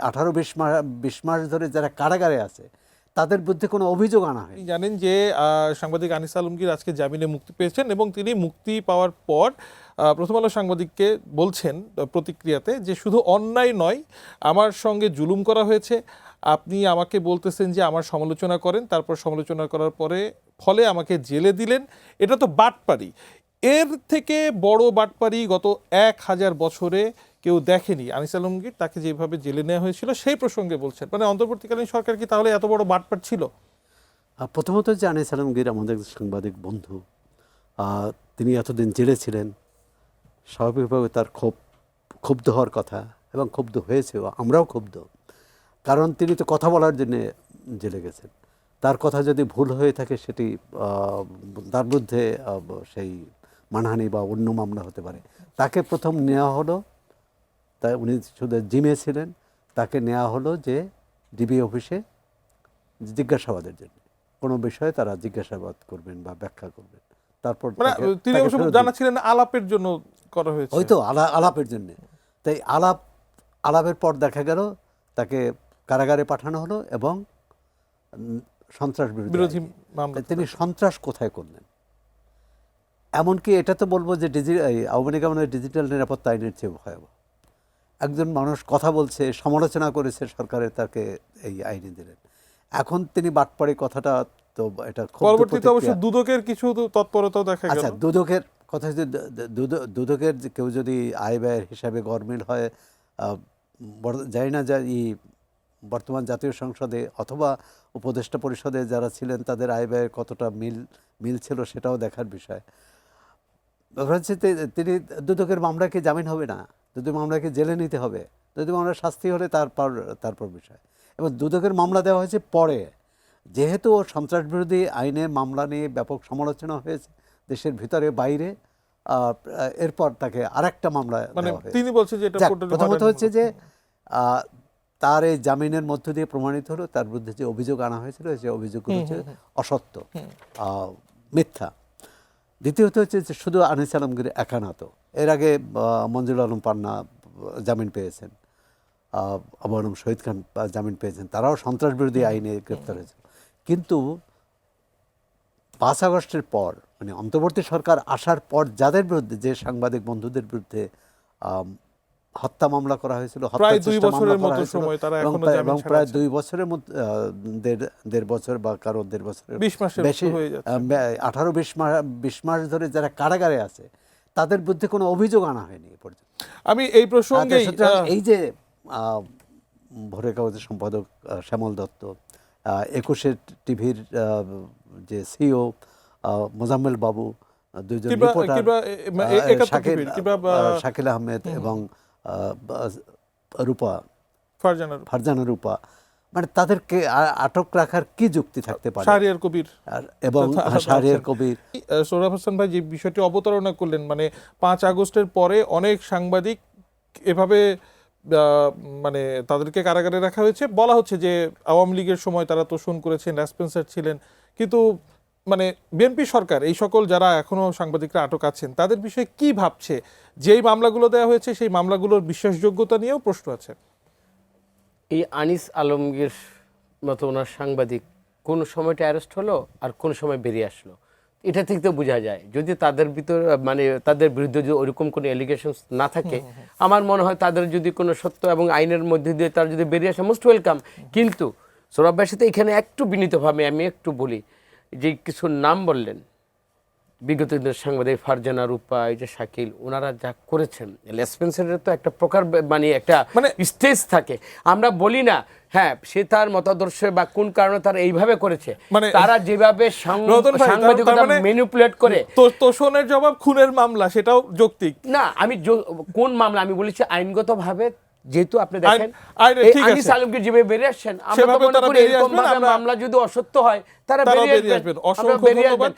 18-20 মাস ধরে যারা কারাগারে আছে তাদের বিরুদ্ধে কোনো অভিযোগ আনা হয়। জানেন যে সাংবাদিক আনিস আলমগীর আজকে জামিনে মুক্তি পেয়েছেন এবং তিনি মুক্তি পাওয়ার পর প্রথম আলো সাংবাদিককে বলছেন প্রতিক্রিয়াতে যে শুধু অন্যায় নয়, আমার সঙ্গে জুলুম করা হয়েছে, আপনি আমাকে বলতেছেন যে আমার সমালোচনা করেন, তারপর সমালোচনা করার ফলে আমাকে জেলে দিলেন, এটা তো বাটপারি। এর থেকে বড় বাটপারি গত 1000 বছরে কেউ দেখেনি। আনিস আলমগীর তাকে যেভাবে জেলে নেওয়া হয়েছিল সেই প্রসঙ্গে বলছেন, মানে অন্তর্বর্তীকালীন সরকার কি তাহলে এত বড় বাটপার ছিল? প্রথমত যে আনিস আলমগীর আমাদের সাংবাদিক বন্ধু, তিনি এতদিন জেলে ছিলেন, স্বাভাবিকভাবে তার ক্ষুব্ধ হওয়ার কথা এবং ক্ষুব্ধ হয়েছেও, আমরাও ক্ষুব্ধ। কারণ তিনি তো কথা বলার জন্য জেলে গেছেন, তার কথা যদি ভুল হয়ে থাকে সেটি তার বিরুদ্ধে সেই মানহানি বা অন্য মামলা হতে পারে। তাকে প্রথম নেওয়া হলো, তাই উনি শুধু জিমে ছিলেন, তাকে নেওয়া হলো যে ডিবি অফিসে জিজ্ঞাসাবাদের জন্য, কোনো বিষয়ে তারা জিজ্ঞাসাবাদ করবেন বা ব্যাখ্যা করবেন। তারপর তিনি অবশ্য জানাচ্ছিলেন আলাপের জন্য করা হয়েছে, হয়তো আলাপের জন্য। তাই আলাপের পর দেখা গেল তাকে কারাগারে পাঠানো হলো এবং সন্ত্রাস বিরোধী মামলা। তিনি সন্ত্রাস কোথায় করলেন? এমনকি এটা তো বলবো যে আওয়ামী লীগ আমলের ডিজিটাল নিরাপত্তা আইনের চেয়ে ভয়াবহ। একজন মানুষ কথা বলছে, সমালোচনা করেছে সরকারের, তাকে এই আইনে দিলেন। এখন তিনি বাটপাড়ি কথাটা তো এটা পরবর্তীতে অবশ্য দুদকের কিছু তৎপরতাও দেখা গেল। আচ্ছা, দুদকের কথা যদি দুদকের কেউ যদি আয় ব্যয়ের হিসাবে গভর্নমেন্ট হয়, জানি না যে বর্তমান জাতীয় সংসদে অথবা উপদেষ্টা পরিষদে যারা ছিলেন তাদের আয় ব্যয়ের কতটা মিল ছিল সেটাও দেখার বিষয়। হচ্ছে তিনি দুদকের মামলাকে জামিন হবে না, দুদকের মামলাকে জেলে নিতে হবে, দুদকের মামলার শাস্তি হলে তারপর বিষয়। এবং দুদকের মামলা দেওয়া হয়েছে পরে, যেহেতু সন্ত্রাস বিরোধী আইনের মামলা নিয়ে ব্যাপক সমালোচনা হয়েছে দেশের ভিতরে বাইরে, এরপর তাকে আরেকটা মামলা দেওয়া হয়েছে। তিনি বলছেন যে এটা প্রথমত হচ্ছে যে তার এই জামিনের মধ্য দিয়ে প্রমাণিত হলো তার বিরুদ্ধে যে অভিযোগ আনা হয়েছিল সে অভিযোগগুলো হচ্ছে অসত্য, মিথ্যা। দ্বিতীয়ত হচ্ছে যে শুধু আনিস আলমগীর একা না, তো এর আগে মঞ্জুরুল আলম পান্না জামিন পেয়েছেন, আবু আলম শহীদ খান জামিন পেয়েছেন, তারাও সন্ত্রাস বিরোধী আইনে গ্রেপ্তার হয়েছে। কিন্তু 5 আগস্টের পর, মানে অন্তর্বর্তী সরকার আসার পর যাদের বিরুদ্ধে, যে সাংবাদিক বন্ধুদের বিরুদ্ধে হত্যা মামলা করা হয়েছিল, প্রায় 2 বছরের মতো সময়, তারা এখনো এবং প্রায় 2 বছরের মধ্যে 1.5 বছর বা কারো 1.5 বছরের 20 মাসের বেশি হয়ে যাচ্ছে, 18-20 মাস ধরে যারা কারাগারে আছে তাদের বিরুদ্ধে কোনো অভিযোগ আনা হয়নি এ পর্যন্ত। আমি এই প্রসঙ্গে এই যে ভোরের কাগজের সম্পাদক শ্যামল দত্ত, 21 টিভির যে সিও মোজাম্মেল বাবু, দুইজন রিপোর্টার শাকিল আহমেদ এবং ফারজানা রূপা, মানে তাদেরকে আটক রাখার কি যুক্তি থাকতে পারে? শাহরিয়ার কবির এবং শাহরিয়ার কবির। সোহরাব হোসেন ভাই যে বিষয়টি অবতারণা করলেন, মানে 5 আগস্টের পরে অনেক সাংবাদিক এভাবে মানে তাদেরকে কারাগারে রাখা হয়েছে, বলা হচ্ছে যে আওয়ামী লীগের সময় তারা তোষণ করেছেন, রেসপন্সার ছিলেন, কিন্তু মানে বিএনপি সরকার এই সকল যারা এখনো সাংবাদিকরা আটক আছেন তাদের বিষয়ে কি ভাবছে? যেই মামলাগুলো দেওয়া হয়েছে সেই মামলাগুলোর বিশ্বাসযোগ্যতা নিয়েও প্রশ্ন আছে। এই আনিস আলমগীর মতো ওনার সাংবাদিক কোন সময়টা অ্যারেস্ট হলো আর কোন সময় বেরিয়ে আসলো, এটা থেকে তো বোঝা যায়। যদি তাদের ভিতর মানে তাদের বিরুদ্ধে যদি ওইরকম কোনো এলিগেশন না থাকে, আমার মনে হয় তাদের যদি কোনো সত্য এবং আইনের মধ্যে দিয়ে তারা যদি বেরিয়ে আসে, মোস্ট ওয়েলকাম। কিন্তু সৌরভ ভাইয়ের সাথে এখানে একটু বিনীতভাবে আমি একটু বলি, যে কিছু নাম বললেন বিগত দিনের সাংবাদিক, ফারজানা রূপা, এই যে শাকিল, ওনারা যা করেছেন, লেসপেন্সারের তো একটা প্রকার মানে একটা স্টেজ থাকে, আমরা বলি না হ্যাঁ সে তার মতাদর্শে বা কোন কারণে তারা এইভাবে করেছে, মানে তারা যেভাবে সাংবাদিকতা ম্যানিপুলেট করে। তোষণের জবাব খুনের মামলা, সেটাও যৌক্তিক না। আমি কোন মামলা আমি বলেছি আইনগতভাবে, যেহেতু আপনি দেখেন আনিস আলমগীর যেভাবে বেরিয়ে আসছেন, আমরা তো মনে করি এরকম ভাবে মামলা যদি অসত্য হয় তারা বেরিয়ে আসবেন।